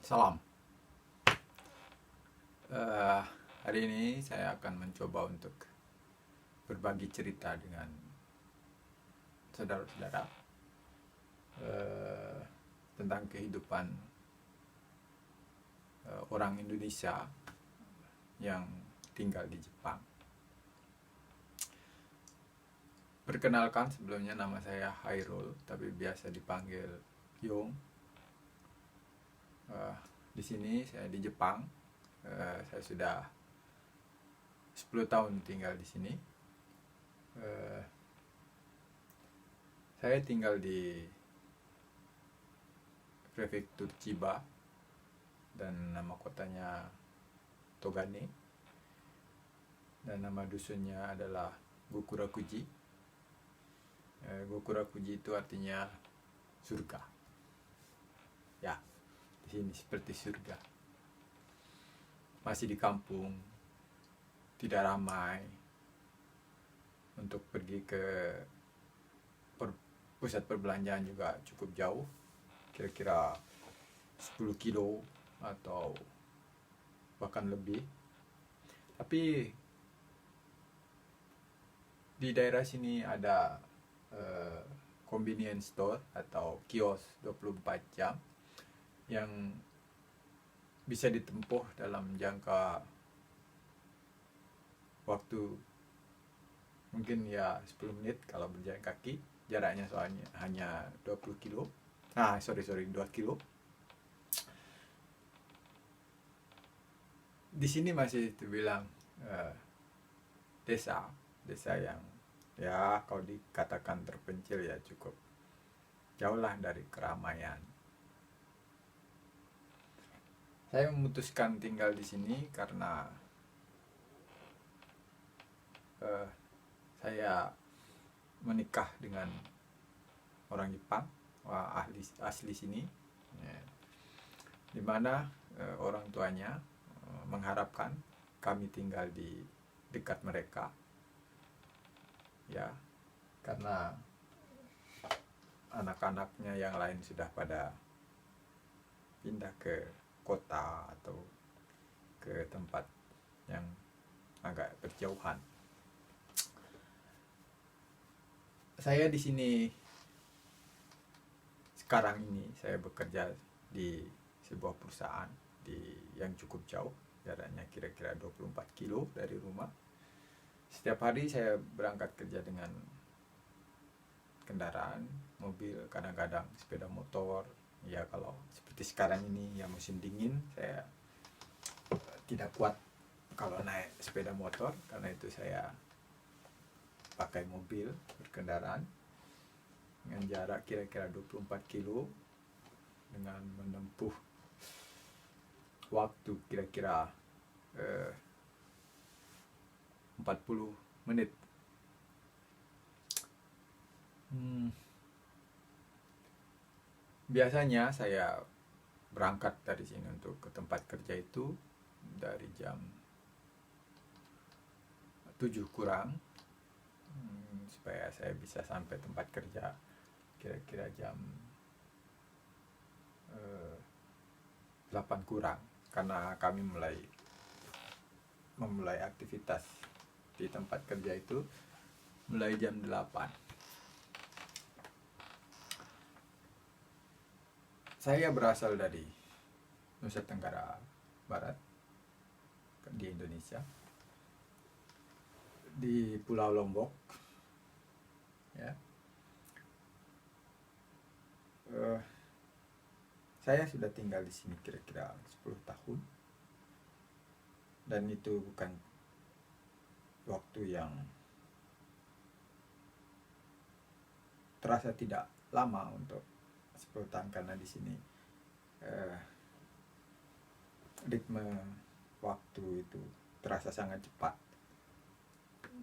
Salam. Eh, Hari ini saya akan mencoba untuk berbagi cerita dengan saudara-saudara eh, tentang kehidupan orang Indonesia yang tinggal di Jepang. Perkenalkan, sebelumnya nama saya Hairul, tapi biasa dipanggil Yong. Di sini saya di Jepang. Saya sudah 10 tahun tinggal di sini. Eh, saya tinggal di prefektur Chiba dan nama kotanya Togane, dan nama dusunnya adalah Gokurakuji. Gokurakuji itu artinya surga. Ya, di sini seperti surga. Masih di kampung, tidak ramai. Untuk pergi ke pusat perbelanjaan juga cukup jauh, kira-kira 10 kilo atau bahkan lebih. Tapi di daerah sini ada convenience store atau kios 24 jam yang bisa ditempuh dalam jangka waktu mungkin ya 10 menit kalau berjalan kaki. Jaraknya soalnya hanya 20 kilo. 2 kilo. Di sini masih terbilang desa yang ya kalau dikatakan terpencil ya cukup jauh lah dari keramaian. Saya memutuskan tinggal di sini karena saya menikah dengan orang Jepang, asli sini, ya, dimana orang tuanya mengharapkan kami tinggal di dekat mereka, ya, karena anak-anaknya yang lain sudah pada pindah ke kota atau ke tempat yang agak berjauhan. Saya di sini sekarang ini saya bekerja di sebuah perusahaan yang cukup jauh, jaraknya kira-kira 24 kilo dari rumah. Setiap hari saya berangkat kerja dengan kendaraan, mobil, kadang-kadang sepeda motor. Ya kalau seperti sekarang ini ya musim dingin, saya tidak kuat kalau naik sepeda motor, karena itu saya pakai mobil berkendaraan dengan jarak kira-kira 24 kilo dengan menempuh waktu kira-kira 40 menit. Biasanya saya berangkat dari sini untuk ke tempat kerja itu dari jam 7 kurang, supaya saya bisa sampai tempat kerja kira-kira jam 8 kurang, karena kami memulai aktivitas di tempat kerja itu mulai jam 8. Saya berasal dari Nusa Tenggara Barat di Indonesia, di Pulau Lombok, ya. Saya sudah tinggal di sini kira-kira 10 tahun, dan itu bukan waktu yang terasa tidak lama untuk 10 tahun, karena di sini ritme waktu itu terasa sangat cepat,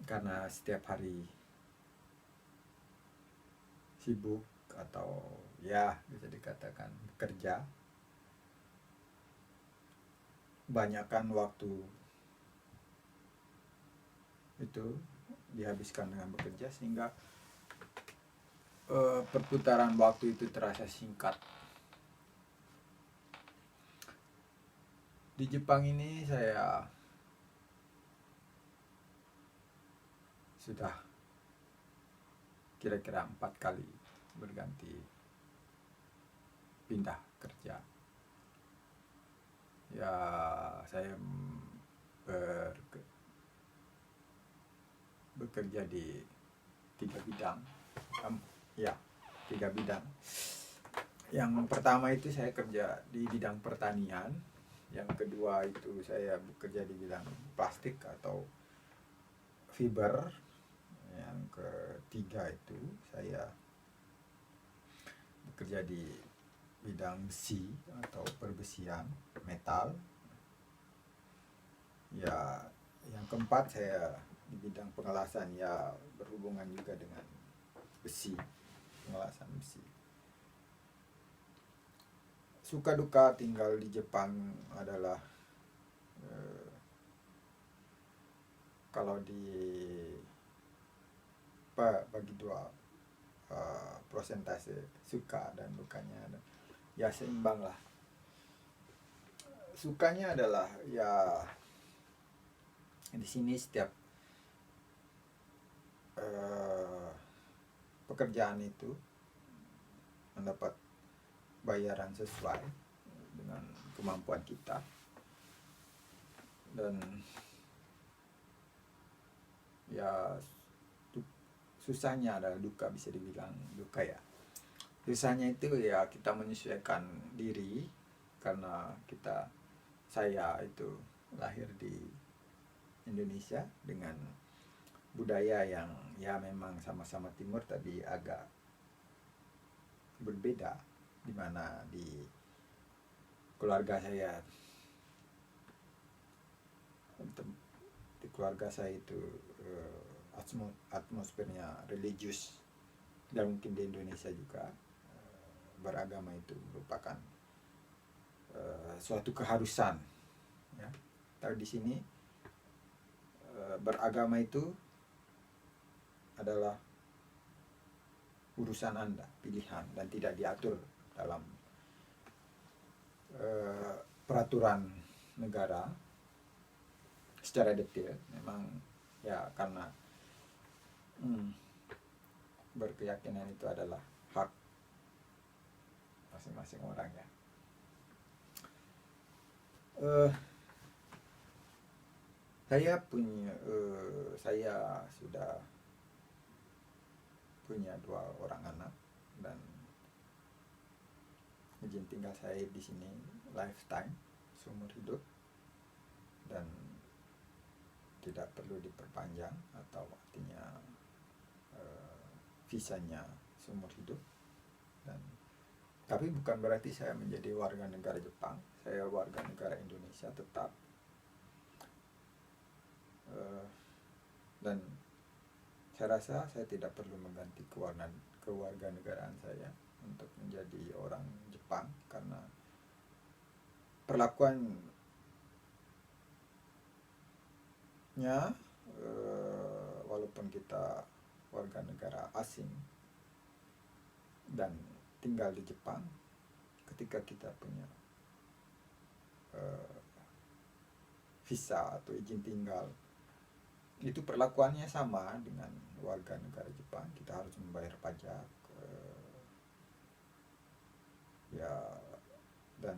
karena setiap hari sibuk atau ya bisa dikatakan bekerja. Banyakkan waktu itu dihabiskan dengan bekerja, sehingga perputaran waktu itu terasa singkat. Di Jepang ini saya sudah kira-kira 4 kali berganti pindah kerja. Ya, saya bekerja di 3 bidang. Ya, 3 bidang. Yang pertama itu saya kerja di bidang pertanian. Yang kedua itu saya bekerja di bidang plastik atau fiber. Yang ketiga itu saya bekerja di bidang besi atau perbesian metal. Ya, yang keempat saya di bidang pengelasan, ya berhubungan juga dengan besi, pengelasan besi. Suka duka tinggal di Jepang adalah kalau bagi dua prosentase suka dan dukanya, ya seimbang lah. Sukanya adalah ya di sini setiap pekerjaan itu mendapat bayaran sesuai dengan kemampuan kita, dan ya susahnya adalah duka, bisa dibilang duka ya. Susahnya itu ya kita menyesuaikan diri, karena saya itu lahir di Indonesia dengan budaya yang ya memang sama-sama timur tapi agak berbeda, dimana di keluarga saya itu atmosfernya religius, dan mungkin di Indonesia juga beragama itu merupakan suatu keharusan ya. Tapi di sini beragama itu adalah urusan Anda, pilihan, dan tidak diatur dalam peraturan negara secara detail. Memang ya karena berkeyakinan itu adalah hak masing-masing orang ya. Saya sudah punya 2 orang anak, dan izin tinggal saya di sini lifetime, seumur hidup, dan tidak perlu diperpanjang, atau artinya visanya seumur hidup. Dan tapi bukan berarti saya menjadi warga negara Jepang. Saya warga negara Indonesia tetap, dan saya rasa saya tidak perlu mengganti kewarganegaraan saya untuk menjadi orang Jepang, karena perlakuannya walaupun kita warga negara asing dan tinggal di Jepang, ketika kita punya visa atau izin tinggal, itu perlakuannya sama dengan warga negara Jepang. Kita harus membayar pajak ya, dan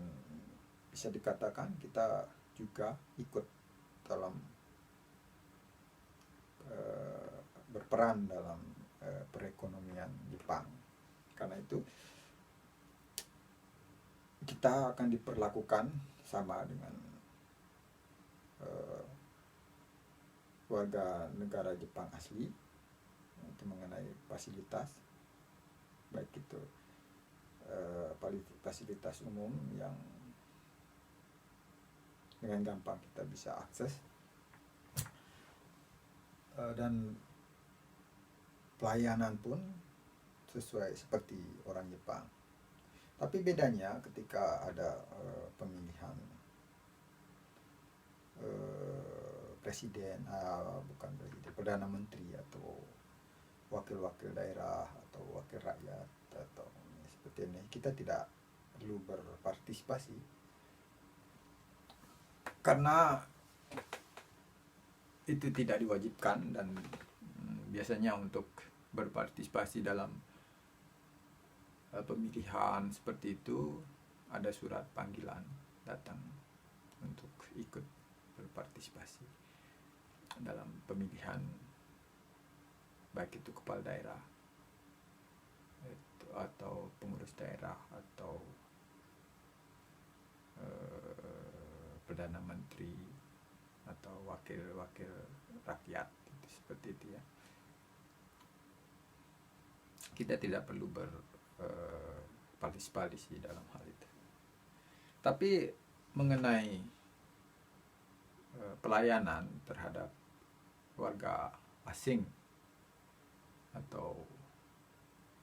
bisa dikatakan kita juga ikut dalam berperan dalam perekonomian Jepang. Karena itu kita akan diperlakukan sama dengan warga negara Jepang asli, itu mengenai fasilitas, baik itu fasilitas umum yang dengan gampang kita bisa akses, dan pelayanan pun sesuai seperti orang Jepang. Tapi bedanya ketika ada pemilihan Perdana Menteri atau wakil-wakil daerah atau wakil rakyat atau seperti ini, kita tidak perlu berpartisipasi. karena itu tidak diwajibkan, dan biasanya untuk berpartisipasi dalam pemilihan seperti itu ada surat panggilan datang untuk ikut berpartisipasi dalam pemilihan, baik itu kepala daerah atau pengurus daerah atau perdana menteri atau wakil-wakil rakyat, seperti itu ya. Kita tidak perlu berpartisipasi dalam hal itu. Tapi mengenai pelayanan terhadap warga asing atau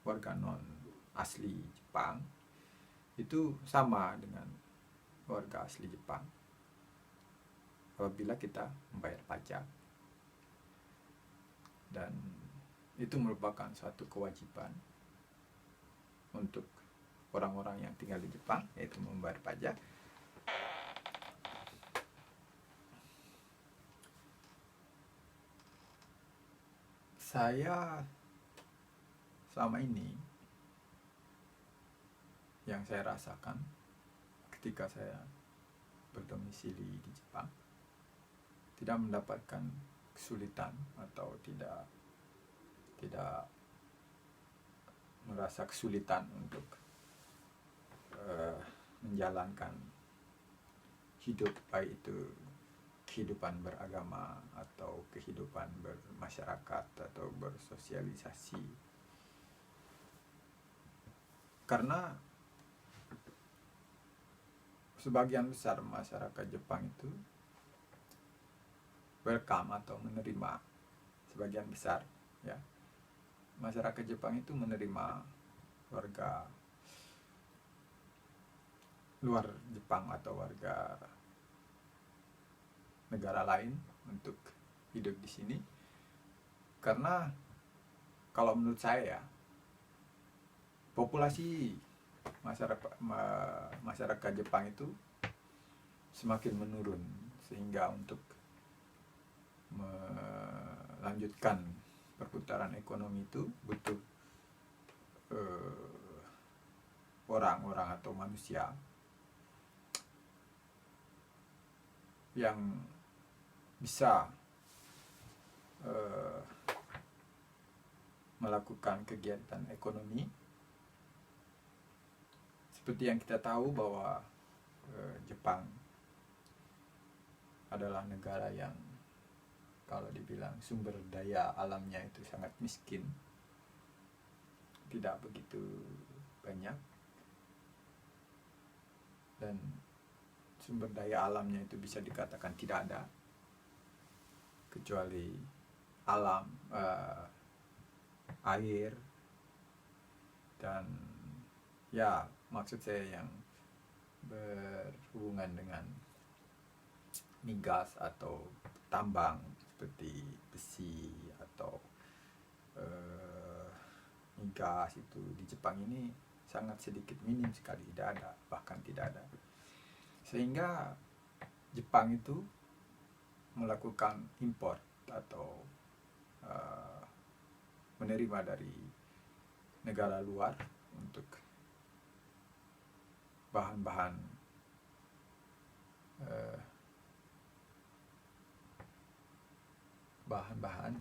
warga non asli Jepang, itu sama dengan warga asli Jepang apabila kita membayar pajak, dan itu merupakan suatu kewajiban untuk orang-orang yang tinggal di Jepang, yaitu membayar pajak. Saya selama ini yang saya rasakan ketika saya berdomisili di Jepang, tidak mendapatkan kesulitan atau tidak merasa kesulitan untuk menjalankan hidup, baik itu kehidupan beragama atau kehidupan bermasyarakat atau bersosialisasi. Karena sebagian besar masyarakat Jepang itu welcome atau menerima, sebagian besar ya, masyarakat Jepang itu menerima warga luar Jepang atau warga negara lain untuk hidup di sini. Karena kalau menurut saya, populasi masyarakat Jepang itu semakin menurun, sehingga untuk melanjutkan perputaran ekonomi itu butuh orang-orang atau manusia yang bisa melakukan kegiatan ekonomi. Seperti yang kita tahu bahwa Jepang adalah negara yang kalau dibilang sumber daya alamnya itu sangat miskin, tidak begitu banyak, dan sumber daya alamnya itu bisa dikatakan tidak ada, kecuali alam, air, dan ya maksud saya yang berhubungan dengan migas atau tambang seperti besi atau migas, itu di Jepang ini sangat sedikit, minim sekali, tidak ada, bahkan tidak ada. Sehingga Jepang itu melakukan impor atau menerima dari negara luar untuk bahan-bahan bahan-bahan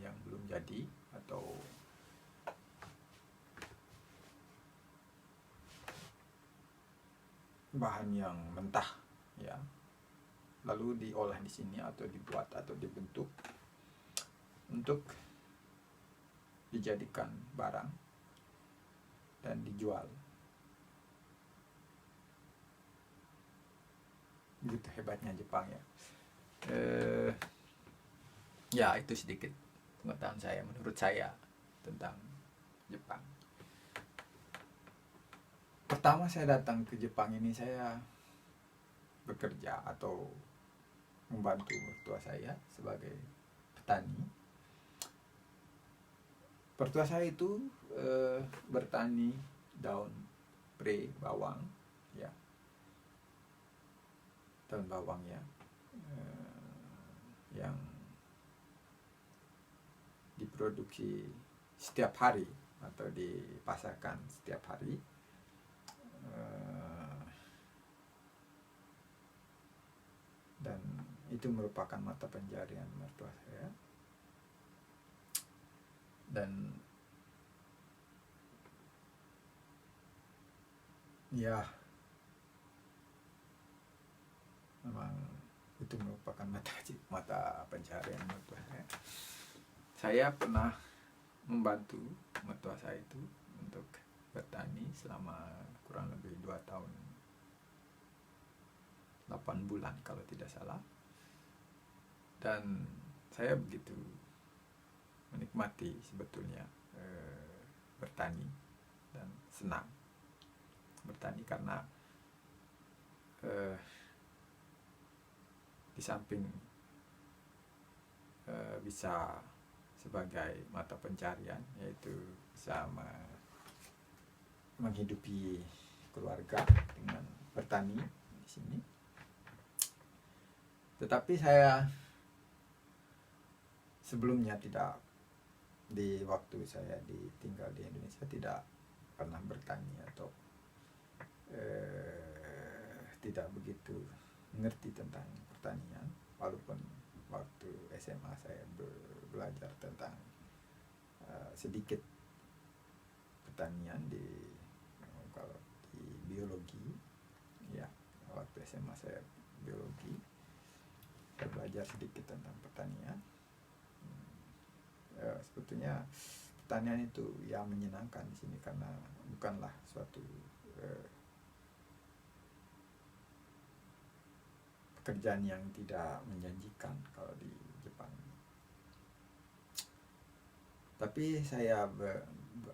yang belum jadi atau bahan yang mentah ya, lalu diolah di sini atau dibuat atau dibentuk untuk dijadikan barang dan dijual. Begitu hebatnya Jepang ya. Ya itu sedikit pengetahuan saya, menurut saya, tentang Jepang. Pertama saya datang ke Jepang ini, saya bekerja atau membantu mertua saya sebagai petani. Mertua saya itu bertani daun pre bawang ya. daun bawangnya yang diproduksi setiap hari atau dipasarkan setiap hari, dan itu merupakan mata pencarian mertua saya. Dan ya memang itu merupakan mata pencarian mertua saya. Saya pernah membantu mertua saya itu untuk bertani selama kurang lebih 2 tahun 8 bulan kalau tidak salah, dan saya begitu menikmati sebetulnya bertani dan senang bertani karena di samping bisa sebagai mata pencarian, yaitu bisa menghidupi keluarga dengan bertani di sini. Tetapi saya sebelumnya tidak, di waktu saya tinggal di Indonesia tidak pernah bertani atau tidak begitu mengerti tentang pertanian, walaupun waktu SMA saya belajar tentang sedikit pertanian kalau di biologi ya. Waktu SMA saya biologi, saya belajar sedikit tentang pertanian. Sebetulnya pertanian itu ya menyenangkan di sini karena bukanlah suatu pekerjaan yang tidak menjanjikan kalau di Jepang. Tapi saya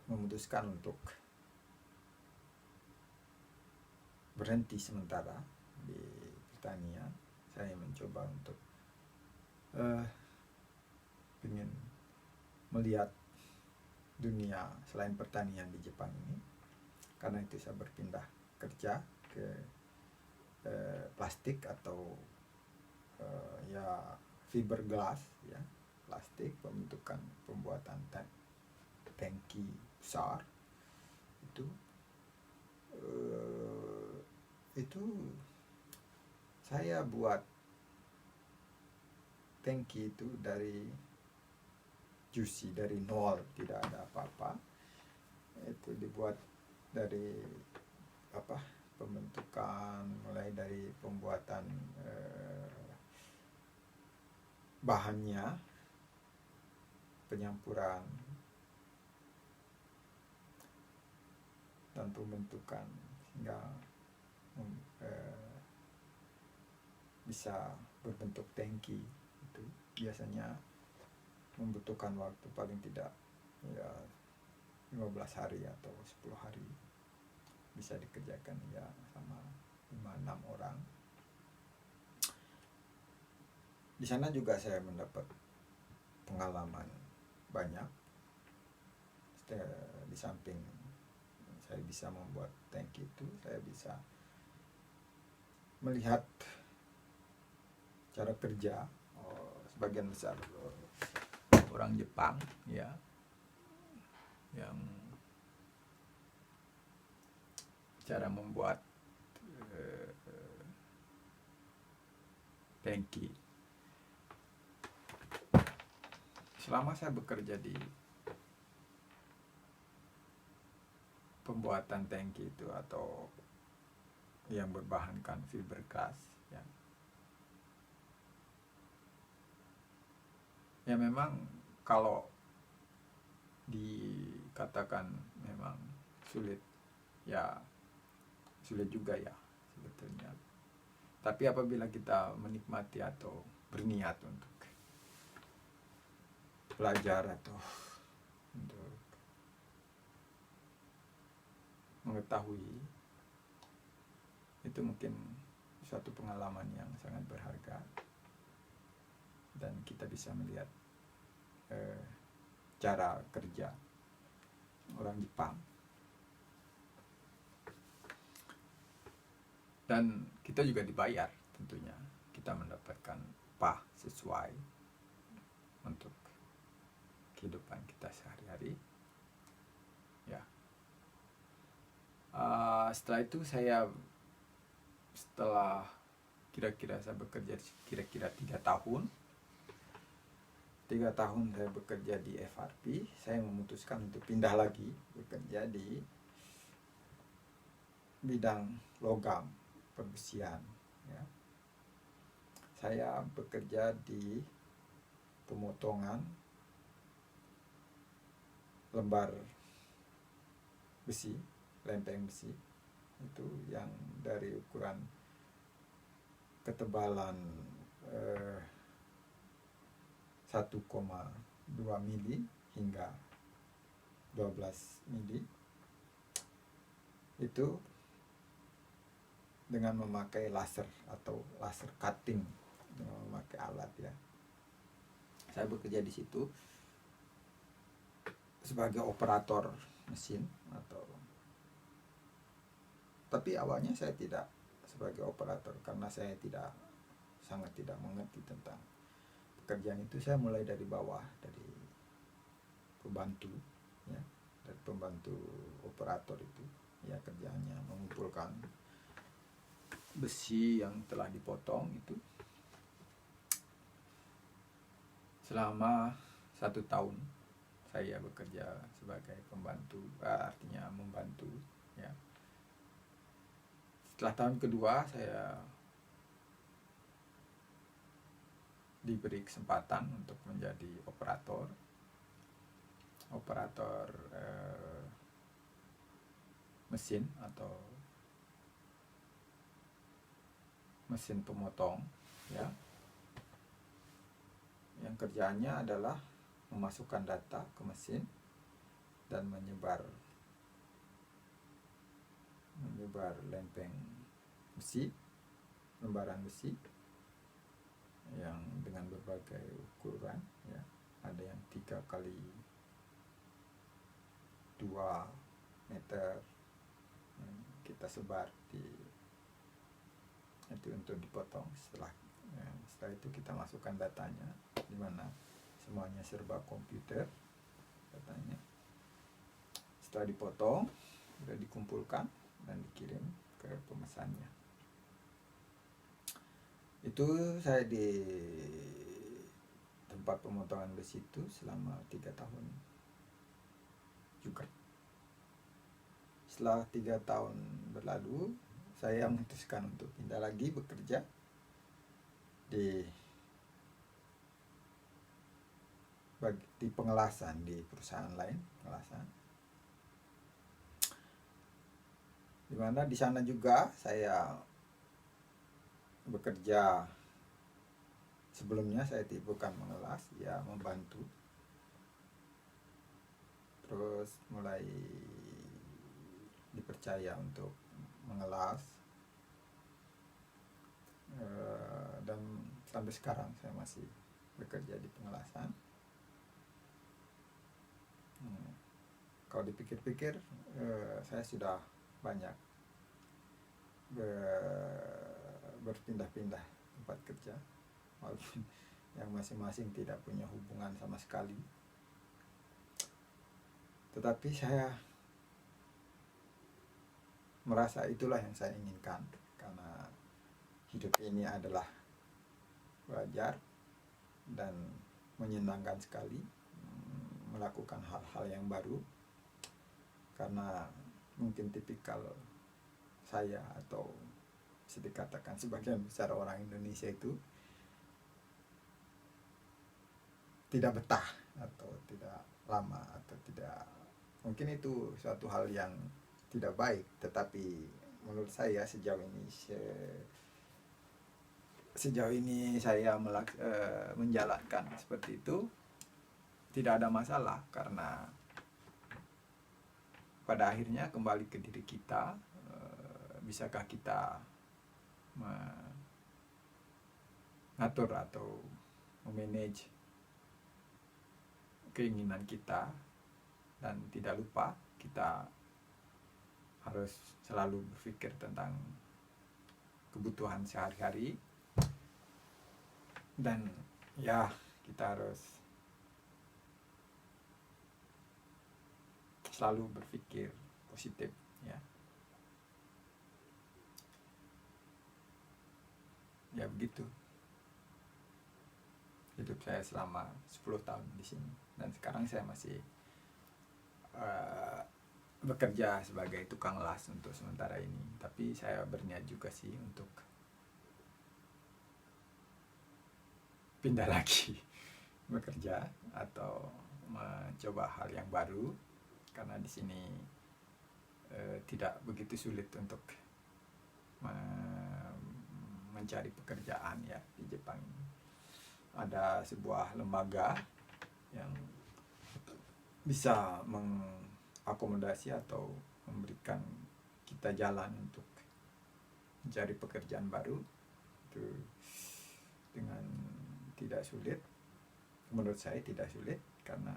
memutuskan untuk berhenti sementara di pertanian. Saya mencoba untuk ingin melihat dunia selain pertanian di Jepang ini. Karena itu saya berpindah kerja ke plastik atau ya fiberglass ya, plastik, pembuatan tangki besar itu saya buat tangki itu dari juicy, dari nol, tidak ada apa-apa. Itu dibuat dari pembentukan, mulai dari pembuatan bahannya, penyampuran, dan pembentukan sehingga bisa berbentuk tangki. Itu biasanya membutuhkan waktu paling tidak ya 15 hari atau 10 hari bisa dikerjakan ya sama 5-6 orang. Di sana juga saya mendapat pengalaman banyak. Di samping saya bisa membuat tangki itu, saya bisa melihat cara kerja sebagian besar orang Jepang ya, yang cara membuat tangki. Selama saya bekerja di pembuatan tangki itu atau yang berbahankan fiberglass ya memang kalau dikatakan memang sulit juga ya sebetulnya. Tapi apabila kita menikmati atau berniat untuk belajar atau untuk mengetahui, itu mungkin suatu pengalaman yang sangat berharga, dan kita bisa melihat cara kerja orang Jepang, dan kita juga dibayar tentunya kita mendapatkan upah sesuai untuk kehidupan kita sehari-hari ya. Setelah itu setelah kira-kira saya bekerja kira-kira 3 tahun saya bekerja di FRP, saya memutuskan untuk pindah lagi bekerja di bidang logam perbesian ya. Saya bekerja di pemotongan lembar besi, lempeng besi itu yang dari ukuran ketebalan 1,2 mili hingga 12 mili itu dengan memakai laser atau laser cutting, dengan memakai alat ya. Saya bekerja di situ sebagai operator mesin tapi awalnya saya tidak sebagai operator karena saya sangat tidak mengerti tentang pekerjaan itu. Saya mulai dari bawah, dari pembantu ya, dari pembantu operator itu ya, kerjanya mengumpulkan besi yang telah dipotong itu selama 1 tahun. Saya bekerja sebagai pembantu, artinya membantu ya. Setelah tahun kedua saya diberi kesempatan untuk menjadi operator mesin atau mesin pemotong ya, yang kerjaannya adalah memasukkan data ke mesin dan menyebar lempeng besi, lembaran besi yang dengan berbagai ukuran ya. Ada yang 3 kali 2 meter yang kita sebar itu untuk dipotong. Setelah itu kita masukkan datanya, di mana semuanya serba komputer datanya. Setelah dipotong sudah dikumpulkan dan dikirim ke pemesannya. Itu saya di tempat pemotongan besi itu selama 3 tahun juga. Setelah 3 tahun berlalu, saya memutuskan untuk pindah lagi bekerja di pengelasan, di perusahaan lain, pengelasan. Di mana di sana juga saya bekerja. Sebelumnya saya bukan mengelas, ya membantu. Terus mulai dipercaya untuk mengelas, dan sampai sekarang saya masih bekerja di pengelasan. Kalau dipikir-pikir, saya sudah banyak berpindah-pindah tempat kerja, walaupun yang masing-masing tidak punya hubungan sama sekali. Tetapi saya merasa itulah yang saya inginkan, karena hidup ini adalah belajar dan menyenangkan sekali melakukan hal-hal yang baru. Karena mungkin tipikal saya, atau bisa dikatakan sebagian besar orang Indonesia itu tidak betah, atau tidak lama, atau tidak, mungkin itu suatu hal yang tidak baik. Tetapi menurut saya sejauh ini saya menjalankan seperti itu, tidak ada masalah. Karena pada akhirnya kembali ke diri kita, bisakah kita mengatur atau memanage keinginan kita, dan tidak lupa kita harus selalu berpikir tentang kebutuhan sehari-hari, dan ya kita harus selalu berpikir positif ya. Ya begitu hidup saya selama 10 tahun di sini, dan sekarang saya masih bekerja sebagai tukang las untuk sementara ini, tapi saya berniat juga sih untuk pindah lagi bekerja atau mencoba hal yang baru, karena di sini tidak begitu sulit untuk mencari pekerjaan ya di Jepang ini. Ada sebuah lembaga yang bisa mengakomodasi atau memberikan kita jalan untuk mencari pekerjaan baru itu dengan tidak sulit. Menurut saya tidak sulit, karena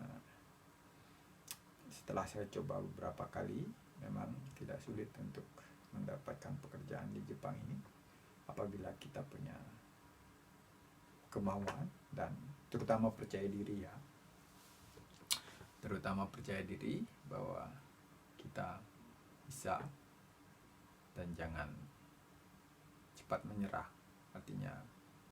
setelah saya coba beberapa kali memang tidak sulit untuk mendapatkan pekerjaan di Jepang ini apabila kita punya kemauan dan terutama percaya diri ya, terutama percaya diri bahwa kita bisa, dan jangan cepat menyerah. Artinya